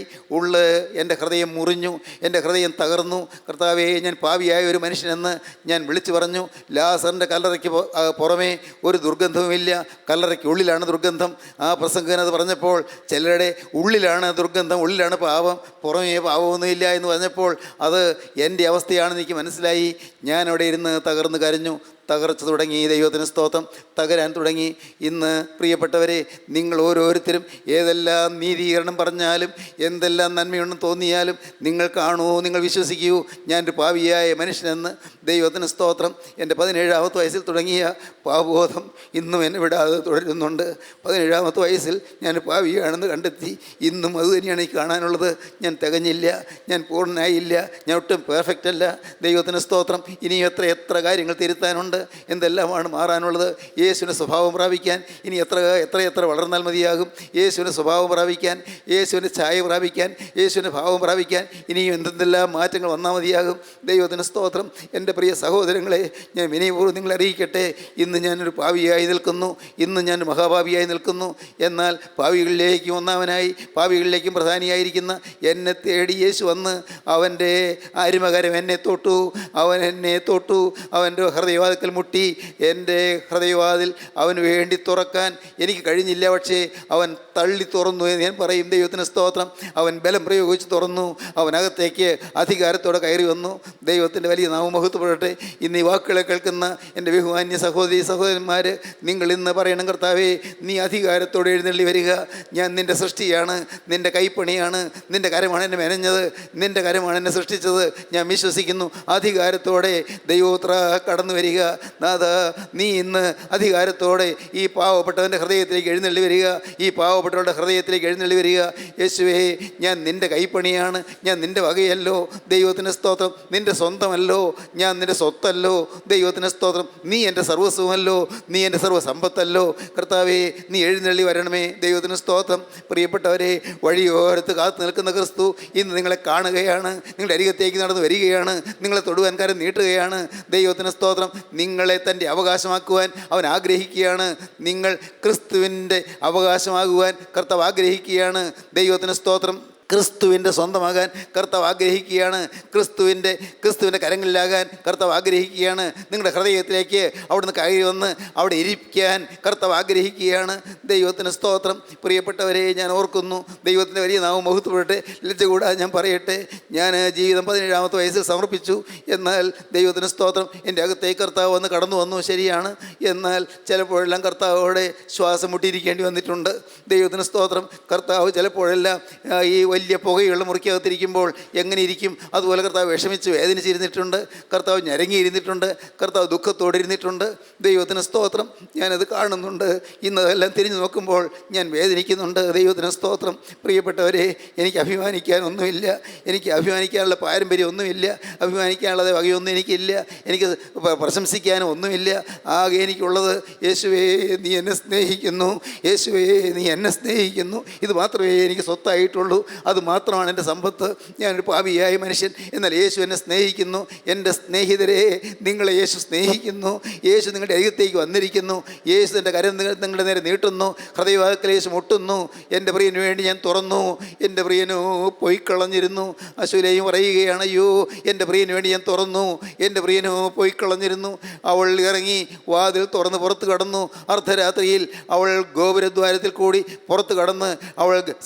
എൻ്റെ ഹൃദയം മുറിഞ്ഞു, എൻ്റെ ഹൃദയം തകർന്നു. കർത്താവേ, ഞാൻ പാപിയായ ഒരു മനുഷ്യനെന്ന് ഞാൻ വിളിച്ചു പറഞ്ഞു. ലാസറിൻ്റെ കല്ലറയ്ക്ക് പുറമേ ഒരു ദുർഗന്ധവുമില്ല, കല്ലറയ്ക്ക് ഉള്ളിലാണ് ദുർഗന്ധം. ആ പ്രസംഗകൻ അത് പറഞ്ഞപ്പോൾ ചിലരുടെ ഉള്ളിലാണ് ദുർഗന്ധം, ഉള്ളിലാണ് പാപം, പുറമേ പാപമൊന്നുമില്ല എന്ന് പറഞ്ഞപ്പോൾ അത് എൻ്റെ അവസ്ഥയാണെന്ന് എനിക്ക് മനസ്സിലായി. ഞാൻ അവിടെ ഇരുന്ന് തകർന്ന് കരഞ്ഞു. തകർച്ച തുടങ്ങി. ദൈവത്തിന് സ്തോത്രം. തകരാൻ തുടങ്ങി. ഇന്ന് പ്രിയപ്പെട്ടവരെ, നിങ്ങൾ ഓരോരുത്തരും ഏതെല്ലാം നീതീകരണം പറഞ്ഞാലും എന്തെല്ലാം നന്മയുണ്ടെന്ന് തോന്നിയാലും നിങ്ങൾ കാണൂ, നിങ്ങൾ വിശ്വസിക്കൂ, ഞാനൊരു പാപിയായ മനുഷ്യനെന്ന്. ദൈവത്തിന് സ്തോത്രം. എൻ്റെ 17-ാമത്തെ വയസ്സിൽ തുടങ്ങിയ പാപബോധം ഇന്നും എന്നെ വിടാതെ തുടരുന്നുണ്ട്. 17-ാമത്തെ വയസ്സിൽ ഞാൻ പാപിയാണെന്ന് കണ്ടെത്തി. ഇന്നും അതുതന്നെയാണ് ഈ കാണാനുള്ളത്. ഞാൻ തികഞ്ഞില്ല, ഞാൻ പൂർണ്ണനായില്ല, ഞാൻ ഒട്ടും പെർഫെക്റ്റ് അല്ല. ദൈവത്തിന് സ്തോത്രം. ഇനിയും എത്ര കാര്യങ്ങൾ തിരുത്താനുണ്ട്, എന്തെല്ലാമാണ് മാറാനുള്ളത്. യേശുവിൻ്റെ സ്വഭാവം പ്രാപിക്കാൻ ഇനി എത്ര വളർന്നാൽ മതിയാകും. യേശുവിൻ്റെ സ്വഭാവം പ്രാപിക്കാൻ, യേശുവിൻ്റെ ഛായ പ്രാപിക്കാൻ, യേശുവിൻ്റെ ഭാവം പ്രാപിക്കാൻ ഇനിയും എന്തെല്ലാം മാറ്റങ്ങൾ വന്നാൽ മതിയാകും. ദൈവത്തിന് സ്തോത്രം. എൻ്റെ പ്രിയ സഹോദരങ്ങളെ, ഞാൻ വിനയപൂർവ്വം നിങ്ങളെ അറിയിക്കട്ടെ, ഇന്ന് ഞാനൊരു പാപിയായി നിൽക്കുന്നു, ഇന്ന് ഞാൻ മഹാപാപിയായി നിൽക്കുന്നു. എന്നാൽ പാപികളിലേക്കും ഒന്നാമനായി, പാപികളിലേക്കും പ്രധാനിയായിരിക്കുന്ന എന്നെ തേടി യേശു വന്ന് അവൻ്റെ അരുമകരം എന്നെ തൊട്ടു. അവൻ എന്നെ തൊട്ടു. അവൻ്റെ ഹൃദയവാതിൽക്കൽ വാതിൽക്കൽ മുട്ടി. എൻ്റെ ഹൃദയവാതിൽ അവന് വേണ്ടി തുറക്കാൻ എനിക്ക് കഴിഞ്ഞില്ല, പക്ഷേ അവൻ തള്ളി തുറന്നു എന്ന് ഞാൻ പറയും. ദൈവത്തിന് സ്തോത്രം. അവൻ ബലം പ്രയോഗിച്ച് തുറന്നു. അവനകത്തേക്ക് അധികാരത്തോടെ കയറി വന്നു. ദൈവത്തിൻ്റെ വലിയ നാമം മഹത്വപ്പെടട്ടെ. ഇന്ന് ഈ വാക്കുകളെ കേൾക്കുന്ന എൻ്റെ ബഹുമാന്യ സഹോദരി സഹോദരന്മാർ, നിങ്ങൾ ഇന്ന് പറയണം, കർത്താവേ, നീ അധികാരത്തോടെ എഴുന്നള്ളി വരിക. ഞാൻ നിൻ്റെ സൃഷ്ടിയാണ്, നിൻ്റെ കൈപ്പണിയാണ്, നിൻ്റെ കരമാണ് എന്നെ മെനഞ്ഞത്, നിൻ്റെ കരമാണ് എന്നെ സൃഷ്ടിച്ചത്. ഞാൻ വിശ്വസിക്കുന്നു. അധികാരത്തോടെ ദൈവോത്ര കടന്നു വരിക. നാഥ, നീ ഇന്ന് അധികാരത്തോടെ ഈ പാവപ്പെട്ടവൻ്റെ ഹൃദയത്തിലേക്ക് എഴുന്നള്ളി വരിക. ഈ പാവപ്പെട്ടവരുടെ ഹൃദയത്തിലേക്ക് എഴുന്നള്ളി വരിക. യേശുവേ, ഞാൻ നിൻ്റെ കൈപ്പണിയാണ്, ഞാൻ നിൻ്റെ വകയല്ലോ. ദൈവത്തിന് സ്തോത്രം. നിൻ്റെ സ്വന്തമല്ലോ, ഞാൻ നിൻ്റെ സ്വത്തല്ലോ. ദൈവത്തിന് സ്തോത്രം. നീ എൻ്റെ സർവ്വസ്വമല്ലോ, നീ എൻ്റെ സർവ്വസമ്പത്തല്ലോ. കർത്താവേ, നീ എഴുന്നള്ളി വരണമേ. ദൈവത്തിന് സ്തോത്രം. പ്രിയപ്പെട്ടവരെ, വഴിയോരത്ത് കാത്തു നിൽക്കുന്ന ക്രിസ്തു ഇന്ന് നിങ്ങളെ കാണുകയാണ്, നിങ്ങളുടെ അരികത്തേക്ക് നടന്നു വരികയാണ്, നിങ്ങളെ തൊടുവാൻ കരം നീട്ടുകയാണ്. ദൈവത്തിന് സ്തോത്രം. നിങ്ങളെ തൻ്റെ അവകാശമാക്കുവാൻ അവൻ ആഗ്രഹിക്കുകയാണ്. നിങ്ങൾ ക്രിസ്തുവിൻ്റെ അവകാശമാകുവാൻ കർത്താവ് ആഗ്രഹിക്കുകയാണ്. ദൈവത്തിന് സ്തോത്രം. ക്രിസ്തുവിൻ്റെ സ്വന്തമാകാൻ കർത്താവ് ആഗ്രഹിക്കുകയാണ്. ക്രിസ്തുവിൻ്റെ കരങ്ങളിലാകാൻ കർത്താവ് ആഗ്രഹിക്കുകയാണ്. നിങ്ങളുടെ ഹൃദയത്തിലേക്ക് അവിടുന്ന് കയറി വന്ന് അവിടെ ഇരിക്കാൻ കർത്താവ് ആഗ്രഹിക്കുകയാണ്. ദൈവത്തിന് സ്തോത്രം. പ്രിയപ്പെട്ടവരെ, ഞാൻ ഓർക്കുന്നു, ദൈവത്തിൻ്റെ വലിയ നാമം മഹത്വപ്പെടട്ടെ. ലജ്ജ കൂടാതെ ഞാൻ പറയട്ടെ, ഞാൻ ജീവിതം 17-ാമത്തെ വയസ്സിൽ സമർപ്പിച്ചു. എന്നാൽ ദൈവത്തിന് സ്തോത്രം, എൻ്റെ അകത്തേക്ക് കർത്താവ് വന്ന് കടന്നു വന്നു, ശരിയാണ്. എന്നാൽ ചിലപ്പോഴെല്ലാം കർത്താവോടെ ശ്വാസം മുട്ടിയിരിക്കേണ്ടി വന്നിട്ടുണ്ട്. ദൈവത്തിന് സ്തോത്രം. കർത്താവ് ചിലപ്പോഴെല്ലാം ഈ വലിയ പുകയുള്ള മുറിക്കകത്തിരിക്കുമ്പോൾ എങ്ങനെ ഇരിക്കും, അതുപോലെ കർത്താവ് വിഷമിച്ച് വേദനിച്ചിരുന്നിട്ടുണ്ട്, കർത്താവ് ഞരങ്ങിയിരുന്നിട്ടുണ്ട്, കർത്താവ് ദുഃഖത്തോടെ ഇരുന്നിട്ടുണ്ട്. ദൈവത്തിന് സ്തോത്രം. ഞാനത് കാണുന്നുണ്ട്. ഇന്നതെല്ലാം തിരിഞ്ഞു നോക്കുമ്പോൾ ഞാൻ വേദനിക്കുന്നുണ്ട്. ദൈവത്തിന് സ്തോത്രം. പ്രിയപ്പെട്ടവരെ, എനിക്ക് അഭിമാനിക്കാനൊന്നുമില്ല, എനിക്ക് അഭിമാനിക്കാനുള്ള പാരമ്പര്യം ഒന്നുമില്ല, അഭിമാനിക്കാനുള്ള വകയൊന്നും എനിക്കില്ല, എനിക്ക് പ്രശംസിക്കാനും ഒന്നുമില്ല. ആകെ എനിക്കുള്ളത്, യേശുവേ, നീ എന്നെ സ്നേഹിക്കുന്നു, യേശുവേ, നീ എന്നെ സ്നേഹിക്കുന്നു. ഇത് മാത്രമേ എനിക്ക് സ്വത്തായിട്ടുള്ളൂ. അത് മാത്രമാണ് എൻ്റെ സമ്പത്ത്. ഞാനൊരു പാപിയായ മനുഷ്യൻ, എന്നാൽ യേശു എന്നെ സ്നേഹിക്കുന്നു. എൻ്റെ സ്നേഹിതരെ, നിങ്ങളെ യേശു സ്നേഹിക്കുന്നു. യേശു നിങ്ങളുടെ അരികത്തേക്ക് വന്നിരിക്കുന്നു. യേശു എൻ്റെ കരം നിങ്ങളുടെ നേരെ നീട്ടുന്നു. ഹൃദയവാതിൽക്കൽ യേശു മുട്ടുന്നു. എൻ്റെ പ്രിയന് വേണ്ടി ഞാൻ തുറന്നു. എൻ്റെ പ്രിയനോ പോയി കളഞ്ഞിരുന്നു. അശൂലയും പറയുകയാണ്, അയ്യോ, എൻ്റെ പ്രിയന് വേണ്ടി ഞാൻ തുറന്നു, എൻ്റെ പ്രിയനോ പോയി കളഞ്ഞിരുന്നു. അവൾ ഇറങ്ങി വാതിൽ തുറന്ന് പുറത്ത് കടന്നു. അർദ്ധരാത്രിയിൽ അവൾ ഗോപുരദ്വാരത്തിൽ കൂടി പുറത്ത് കടന്ന് അവൾ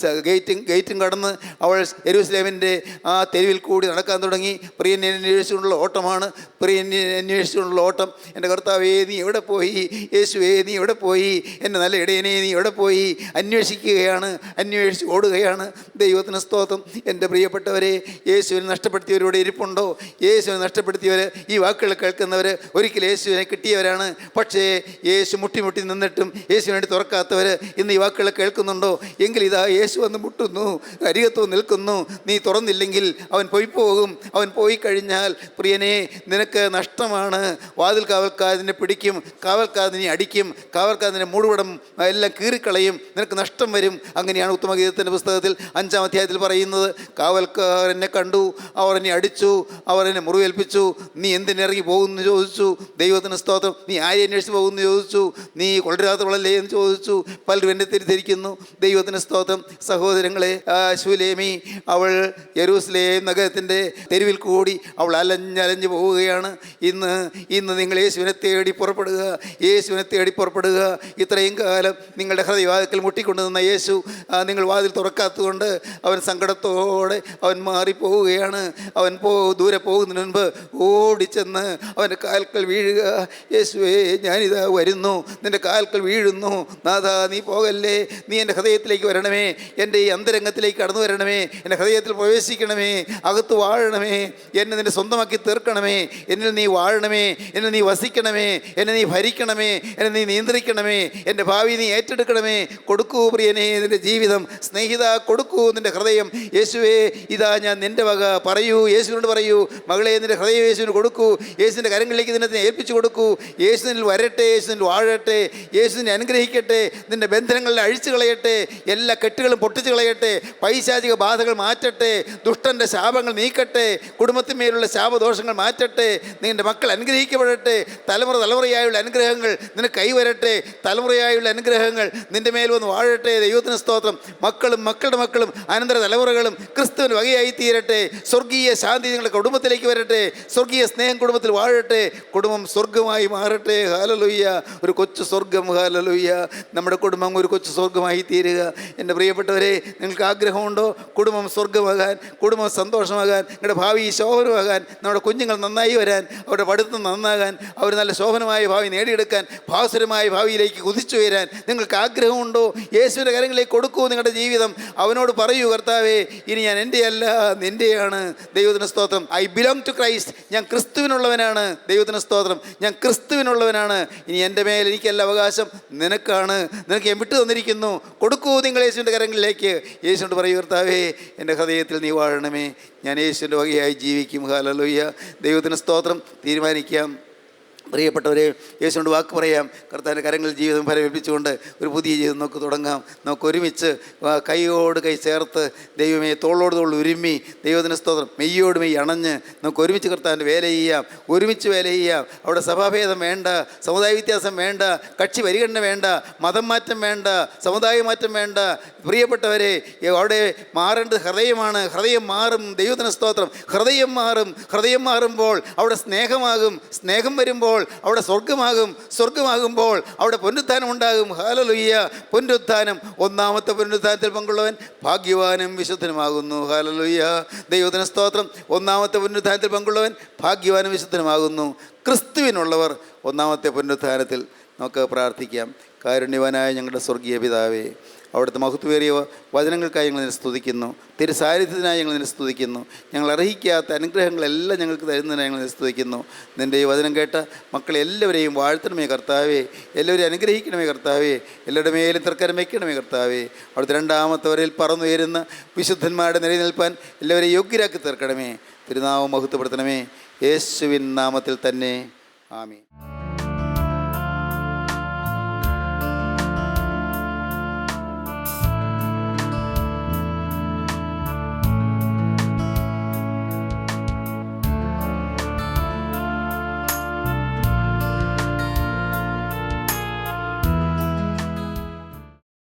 ഗേറ്റും കടന്ന് അവൾ യെരൂശലേമിൻ്റെ ആ തെരുവിൽ കൂടി നടക്കാൻ തുടങ്ങി. പ്രിയനെ അന്വേഷിച്ചുകൊണ്ടുള്ള ഓട്ടമാണ്, പ്രിയനെ അന്വേഷിച്ചുകൊണ്ടുള്ള ഓട്ടം. എൻ്റെ കർത്താവേ, നീ എവിടെ പോയി? യേശുവേ, നീ എവിടെ പോയി? എൻ്റെ നല്ല ഇടയനെ, നീ എവിടെ പോയി? അന്വേഷിക്കുകയാണ്, അന്വേഷിച്ച് ഓടുകയാണ്. ദൈവത്തിന് സ്തോത്രം. എൻ്റെ പ്രിയപ്പെട്ടവരെ, യേശുവിനെ നഷ്ടപ്പെടുത്തിയവരോട് ഇരിപ്പുണ്ടോ? യേശുവിനെ നഷ്ടപ്പെടുത്തിയവർ, ഈ വാക്കുകൾ കേൾക്കുന്നവർ ഒരിക്കലും യേശുവിനെ കിട്ടിയവരാണ്. പക്ഷേ യേശു മുട്ടി നിന്നിട്ടും യേശുവിന് വേണ്ടി തുറക്കാത്തവർ ഇന്ന് ഈ വാക്കുകൾ കേൾക്കുന്നുണ്ടോ? എങ്കിൽ ഇതാ യേശു വന്ന് മുട്ടുന്നു, അരികത്ത് നിൽക്കുന്നു. നീ തുറന്നില്ലെങ്കിൽ അവൻ പോയി പോകും. അവൻ പോയി കഴിഞ്ഞാൽ പ്രിയനെ, നിനക്ക് നഷ്ടമാണ്. വാതിൽ കാവൽക്കാർ നിന്നെ പിടിക്കും, കാവൽക്കാർ നിന്നെ അടിക്കും, കാവൽക്കാർ നിന്നെ മൂടുപടം എല്ലാം കീറിക്കളയും, നിനക്ക് നഷ്ടം വരും. അങ്ങനെയാണ് ഉത്തമഗീതത്തിൻ്റെ പുസ്തകത്തിൽ 5-ാം അധ്യായത്തിൽ പറയുന്നത്. കാവൽക്കാർ എന്നെ കണ്ടു, അവർ എന്നെ അടിച്ചു, അവർ എന്നെ മുറിവേൽപ്പിച്ചു. നീ എന്തിനിറങ്ങി പോകുമെന്ന് ചോദിച്ചു. ദൈവത്തിന് സ്തോത്രം. നീ ആരെ അന്വേഷിച്ച് പോകുമെന്ന് ചോദിച്ചു. നീ കൊള്ളരാത്തവളല്ലേ എന്ന് ചോദിച്ചു. പലരും എന്നെ തിരിച്ചിരിക്കുന്നു. ദൈവത്തിന് സ്തോത്രം. സഹോദരങ്ങളെ, ശൂലേമി അവൾ യെരൂശലേം നഗരത്തിൻ്റെ തെരുവിൽ കൂടി അവൾ അലഞ്ഞ് പോവുകയാണ്. ഇന്ന് നിങ്ങൾ യേശുവിനെ തേടി പുറപ്പെടുക, യേശുവിനെ തേടി പുറപ്പെടുക. ഇത്രയും കാലം നിങ്ങളുടെ ഹൃദയവാതിൽക്കൽ മുട്ടിക്കൊണ്ടു നിന്ന യേശു, നിങ്ങൾ വാതിൽ തുറക്കാത്തതുകൊണ്ട് അവൻ സങ്കടത്തോടെ അവൻ മാറിപ്പോവുകയാണ്. അവൻ ദൂരെ പോകുന്നതിന് മുൻപ് ഓടിച്ചെന്ന് അവൻ്റെ കാൽക്കൽ വീഴുക. യേശുവേ, ഞാനിതാ വരുന്നു, നിൻ്റെ കാൽക്കൽ വീഴുന്നു. നാഥാ, നീ പോകല്ലേ, നീ എൻ്റെ ഹൃദയത്തിലേക്ക് വരണമേ, എൻ്റെ ഈ അന്തരംഗത്തിലേക്ക് കടന്നു വരണമേ, എൻ്റെ ഹൃദയത്തിൽ പ്രവേശിക്കണമേ, അകത്ത് വാഴണമേ, എന്നെ നിൻ്റെ സ്വന്തമാക്കി തീർക്കണമേ, എന്നിൽ നീ വാഴണമേ, എന്നിൽ നീ വസിക്കണമേ, എന്നെ നീ ഭരിക്കണമേ, എന്നെ നീ നിയന്ത്രിക്കണമേ, എൻ്റെ ഭാവി നീ ഏറ്റെടുക്കണമേ. കൊടുക്കൂ പ്രിയനെ നിൻ്റെ ജീവിതം. സ്നേഹിത, കൊടുക്കൂ നിൻ്റെ ഹൃദയം. യേശുവേ, ഇതാ ഞാൻ നിൻ്റെ വക. പറയൂ, യേശുവിനോട് പറയൂ, മകളെ, നിൻ്റെ ഹൃദയം യേശുവിന് കൊടുക്കൂ. യേശുവിൻ്റെ കരങ്ങളിലേക്ക് നിന്നെ ഏൽപ്പിച്ചു കൊടുക്കൂ. യേശുവിനിൽ വരട്ടെ, യേശുവിനിൽ വാഴട്ടെ, യേശുവിനെ അനുഗ്രഹിക്കട്ടെ, നിൻ്റെ ബന്ധനങ്ങളിൽ അഴിച്ചു കളയട്ടെ, എല്ലാ കെട്ടുകളും പൊട്ടിച്ചു കളയട്ടെ, പൈശാചിക പൈശാചിക ബാധകൾ മാറ്റട്ടെ, ദുഷ്ടൻ്റെ ശാപങ്ങൾ നീക്കട്ടെ, കുടുംബത്തിന്മേലുള്ള ശാപദോഷങ്ങൾ മാറ്റട്ടെ, നിൻ്റെ മക്കൾ അനുഗ്രഹിക്കപ്പെടട്ടെ, തലമുറയായുള്ള അനുഗ്രഹങ്ങൾ നിനക്ക് കൈവരട്ടെ, തലമുറയായുള്ള അനുഗ്രഹങ്ങൾ നിൻ്റെ മേൽ വന്ന് വാഴട്ടെ. ദൈവത്തിന് സ്തോത്രം. മക്കളും മക്കളുടെ മക്കളും അനന്തര തലമുറകളും ക്രിസ്തുവിന് വകയായി തീരട്ടെ. സ്വർഗീയ ശാന്തി നിങ്ങളുടെ കുടുംബത്തിലേക്ക് വരട്ടെ. സ്വർഗീയ സ്നേഹം കുടുംബത്തിൽ വാഴട്ടെ. കുടുംബം സ്വർഗമായി മാറട്ടെ. ഹല്ലേലൂയ. ഒരു കൊച്ചു സ്വർഗം. ഹല്ലേലൂയ. നമ്മുടെ കുടുംബം ഒരു കൊച്ചു സ്വർഗമായി തീരുക. എൻ്റെ പ്രിയപ്പെട്ടവരെ, നിങ്ങൾക്ക് ആഗ്രഹമുണ്ടോ കുടുംബം സ്വർഗമാകാൻ, കുടുംബം സന്തോഷമാകാൻ, നിങ്ങളുടെ ഭാവി ശോഭനമാകാൻ, നമ്മുടെ കുഞ്ഞുങ്ങൾ നന്നായി വരാൻ, അവരുടെ പഠിത്തം നന്നാകാൻ, അവർ നല്ല ശോഭനമായ ഭാവി നേടിയെടുക്കാൻ, ഭാസുരമായ ഭാവിയിലേക്ക് കുതിച്ചു വരാൻ നിങ്ങൾക്ക് ആഗ്രഹമുണ്ടോ? യേശുവിൻ്റെ കരങ്ങളിലേക്ക് കൊടുക്കൂ നിങ്ങളുടെ ജീവിതം. അവനോട് പറയൂ, കർത്താവേ, ഇനി ഞാൻ എൻ്റെ അല്ല, നിൻ്റെയാണ്. ദൈവത്തിന് സ്തോത്രം. I belong to Christ. ഞാൻ ക്രിസ്തുവിനുള്ളവനാണ്. ദൈവത്തിന് സ്തോത്രം. ഞാൻ ക്രിസ്തുവിനുള്ളവനാണ്. ഇനി എൻ്റെ മേൽ എനിക്കല്ല അവകാശം, നിനക്കാണ്. നിനക്ക് ഞാൻ വിട്ടു തന്നിരിക്കുന്നു. കൊടുക്കൂ നിങ്ങൾ യേശുവിൻ്റെ കരങ്ങളിലേക്ക്. യേശുവിനോട് പറയൂ, കർത്താവേ, എൻ്റെ ഹൃദയത്തിൽ നീ വാഴണമേ. ഞാൻ യേശുവിൻ്റെ വകയായി ജീവിക്കും. ഹല്ലേലൂയ. ദൈവത്തിന് സ്തോത്രം. തീരുമാനിക്കാം. പ്രിയപ്പെട്ടവരെ, യേശുവിനോട് വാക്ക് പറയാം. കർത്താവിൻ്റെ കരങ്ങളിൽ ജീവിതം ഫലമേൽപ്പിച്ചുകൊണ്ട് ഒരു പുതിയ ജീവിതം നമുക്ക് തുടങ്ങാം. നമുക്ക് ഒരുമിച്ച് കൈയോട് കൈ ചേർത്ത്, ദൈവമേ, തോളോട് തോൾ ഉരുമ്മി, ദൈവത്തിന് സ്തോത്രം, മെയ്യോട് മെയ്യ് അണഞ്ഞ് നമുക്ക് ഒരുമിച്ച് കർത്താവിൻ്റെ വേല ചെയ്യാം. ഒരുമിച്ച് വേല ചെയ്യാം. അവിടെ സഭാഭേദം വേണ്ട, സമുദായ വ്യത്യാസം വേണ്ട, കക്ഷി പരിഗണന വേണ്ട, മതം മാറ്റം വേണ്ട, സമുദായ മാറ്റം വേണ്ട. പ്രിയപ്പെട്ടവരെ, അവിടെ മാറേണ്ടത് ഹൃദയമാണ്. ഹൃദയം മാറും. ദൈവത്തിന് സ്തോത്രം. ഹൃദയം മാറും. ഹൃദയം മാറുമ്പോൾ അവിടെ സ്നേഹമാകും. സ്നേഹം വരുമ്പോൾ അവിടെ സ്വർഗമാകും. സ്വർഗമാകുമ്പോൾ അവിടെ പുനരുത്ഥാനം ഉണ്ടാകും. ഹല്ലേലൂയ. പുനരുത്ഥാനം, ഒന്നാമത്തെ പുനരുത്ഥാനത്തിൽ പങ്കുള്ളവൻ ഭാഗ്യവാനും വിശുദ്ധനുമാകുന്നു. ഹല്ലേലൂയ. ദൈവത്തിന് സ്തോത്രം. ഒന്നാമത്തെ പുനരുത്ഥാനത്തിൽ പങ്കുള്ളവൻ ഭാഗ്യവാനും വിശുദ്ധനുമാകുന്നു. ക്രിസ്തുവിനുള്ളവർ ഒന്നാമത്തെ പുനരുത്ഥാനത്തിൽ. നമുക്ക് പ്രാർത്ഥിക്കാം. കാരുണ്യവാനായ ഞങ്ങളുടെ സ്വർഗീയ പിതാവേ, അവിടുത്തെ മഹത്വേറിയ വചനങ്ങൾക്കായി ഞങ്ങൾ നിന്നെ സ്തുതിക്കുന്നു. തിരുസാന്നിധ്യത്തിനായി ഞങ്ങൾ നിന്നെ സ്തുതിക്കുന്നു. ഞങ്ങൾ അർഹിക്കാത്ത അനുഗ്രഹങ്ങളെല്ലാം ഞങ്ങൾക്ക് തരുന്നതിനായി ഞങ്ങൾ നിന്നെ സ്തുതിക്കുന്നു. നിൻ്റെ ഈ വചനം കേട്ട മക്കളെ എല്ലാവരെയും വാഴ്ത്തണമേ കർത്താവേ. എല്ലാവരെയും അനുഗ്രഹിക്കണമേ കർത്താവേ. എല്ലാവരുടെ മേലും തർക്കരം വയ്ക്കണമേ കർത്താവേ. അവിടുത്തെ രണ്ടാമത്തവരിൽ പറന്നുയരുന്ന വിശുദ്ധന്മാരുടെ നിലനിൽപ്പാൻ എല്ലാവരെയും യോഗ്യരാക്കി തീർക്കണമേ. തിരുനാമം മഹത്വപ്പെടുത്തണമേ. യേശുവിൻ നാമത്തിൽ തന്നെ. ആമീൻ.